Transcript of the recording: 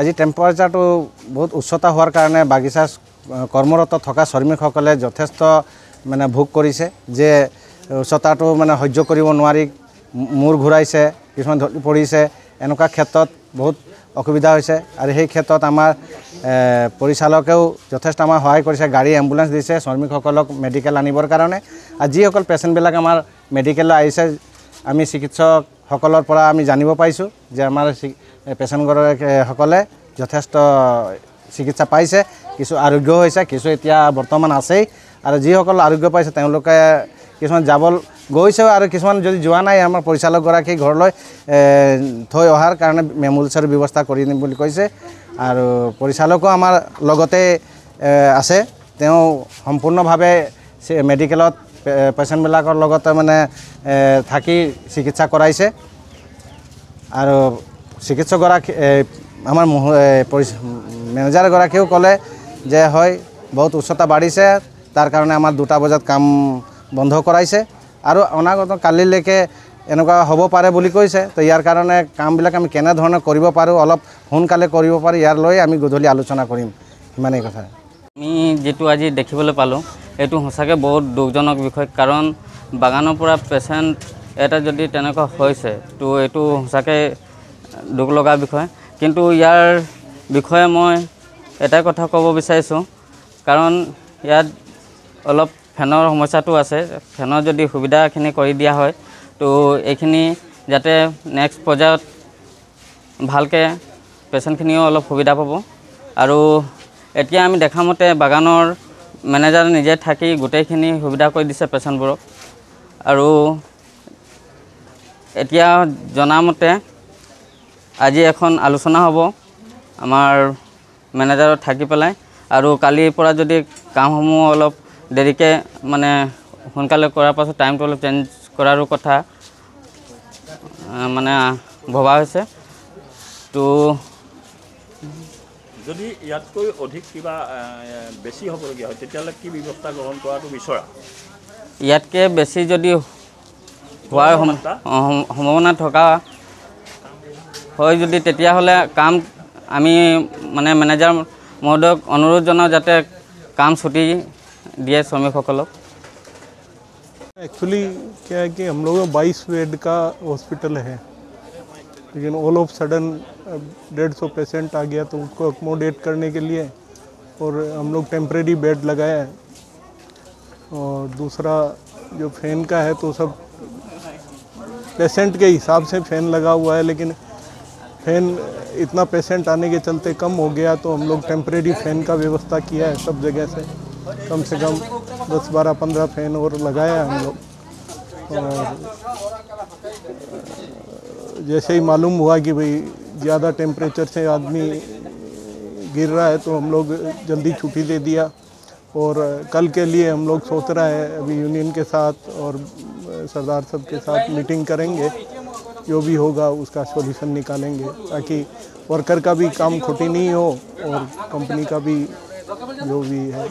আজি টেম্পাৰেচাৰটো বহুত উচ্চতা হোৱাৰ কাৰণে বাগিচা কৰ্মৰত থকা শ্ৰমিকসকলে যথেষ্ট মানে ভোগ কৰিছে যে উচ্চতাটো মানে সহ্য কৰিব নোৱাৰি মূৰ ঘূৰাইছে কিছুমান ঢলি পৰিছে এনেকুৱা ক্ষেত্ৰত বহুত অসুবিধা হৈছে আৰু সেই ক্ষেত্ৰত আমাৰ পৰিচালকেও যথেষ্ট আমাৰ সহায় কৰিছে গাড়ী এম্বুলেন্স দিছে শ্ৰমিকসকলক মেডিকেল আনিবৰ কাৰণে আৰু যিসকল পেচেণ্টবিলাক আমাৰ মেডিকেললৈ আহিছে আমি চিকিৎসকসকলৰ পৰা আমি জানিব পাইছোঁ যে আমাৰ পেচেণ্টসকলে যথেষ্ট চিকিৎসা পাইছে কিছু আৰোগ্য হৈছে কিছু এতিয়া বৰ্তমান আছেই আৰু যিসকল আৰোগ্য পাইছে তেওঁলোকে কিছুমান যাব গৈছে আৰু কিছুমান যদি যোৱা নাই আমাৰ পৰিচালকগৰাকী ঘৰলৈ থৈ অহাৰ কাৰণে এম্বুলেন্সৰ ব্যৱস্থা কৰি দিম বুলি কৈছে আৰু পৰিচালকো আমাৰ লগতে আছে তেওঁ সম্পূৰ্ণভাৱে মেডিকেলত পেচেণ্টবিলাকৰ লগতে মানে থাকি চিকিৎসা কৰাইছে আৰু চিকিৎসকগৰাকী আমাৰ মেনেজাৰগৰাকীও ক'লে যে হয় বহুত উচ্চতা বাঢ়িছে তাৰ কাৰণে আমাৰ 2টা বজাত কাম বন্ধ কৰাইছে আৰু অনাগত কালিলৈকে এনেকুৱা হ'ব পাৰে বুলি কৈছে তো ইয়াৰ কাৰণে কামবিলাক আমি কেনেধৰণে কৰিব পাৰোঁ অলপ সোনকালে কৰিব পাৰোঁ ইয়াৰ লৈ আমি গধূলি আলোচনা কৰিম সিমানেই কথা আমি যেটো আজি দেখিবলৈ পালোঁ এইটো সঁচাকৈ বহুত দুখজনক বিষয় কাৰণ বাগানৰ পৰা পেচেণ্ট এটা যদি তেনেকুৱা হৈছে তো এইটো সঁচাকৈ দুখ লগা বিষয় কিন্তু ইয়াৰ বিষয়ে মই এটাই কথা ক'ব বিচাৰিছোঁ কাৰণ ইয়াত অলপ ফেনৰ সমস্যাটো আছে ফেনৰ যদি সুবিধাখিনি কৰি দিয়া হয় তো এইখিনি যাতে নেক্সট পৰ্যায়ত ভালকৈ পেচেণ্টখিনিও অলপ সুবিধা পাব আৰু এতিয়া আমি দেখা মতে বাগানৰ মেনেজাৰ নিজে থাকি গোটেইখিনি সুবিধা কৰি দিছে পেচেণ্টবোৰক আৰু এতিয়া জনামতে আজি এখন আলোচনা হ'ব আমাৰ মেনেজাৰত থাকি পেলাই আৰু কালিৰ পৰা যদি কামসমূহ অলপ দেৰিকৈ মানে সোনকালে কৰাৰ পাছত টাইমটো অলপ চেঞ্জ কৰাৰো কথা মানে ভবা হৈছে তো যদি ইয়াতকৈ অধিক কিবা বেছি হ'বলগীয়া হয় তেতিয়াহ'লে কি ব্যৱস্থা গ্ৰহণ কৰাটো বিচৰা ইয়াতকৈ বেছি যদি হোৱাৰ সম্ভাৱনা থকা হয় যদি তেতিয়াহ'লে কাম আমি মানে মেনেজাৰ মহোদয়ক অনুৰোধ জনাওঁ যাতে কাম ছুটি दिए श्रमिकों एक्चुअली क्या है कि हम लोग 22 बेड का हॉस्पिटल है लेकिन ऑल ऑफ सडन 150 पेशेंट आ गया तो उसको अकोमोडेट करने के लिए और हम लोग टेम्परेरी बेड लगाया है और दूसरा जो फैन का है तो सब पेशेंट के हिसाब से फैन लगा हुआ है लेकिन फैन इतना पेशेंट आने के चलते कम हो गया तो हम लोग टेम्परेरी फैन का व्यवस्था किया है सब जगह से कम 10, 12, 15 फैन और लगाया है हम लोग और जैसे ही मालूम हुआ कि भाई ज़्यादा टेम्परेचर से आदमी गिर रहा है तो हम लोग जल्दी छुट्टी दे दिया और कल के लिए हम लोग सोच रहे हैं अभी यूनियन के साथ और सरदार साहब के साथ मीटिंग करेंगे जो भी होगा उसका सॉल्यूशन निकालेंगे ताकि वर्कर का भी काम खोटी नहीं हो और कंपनी का भी जो भी है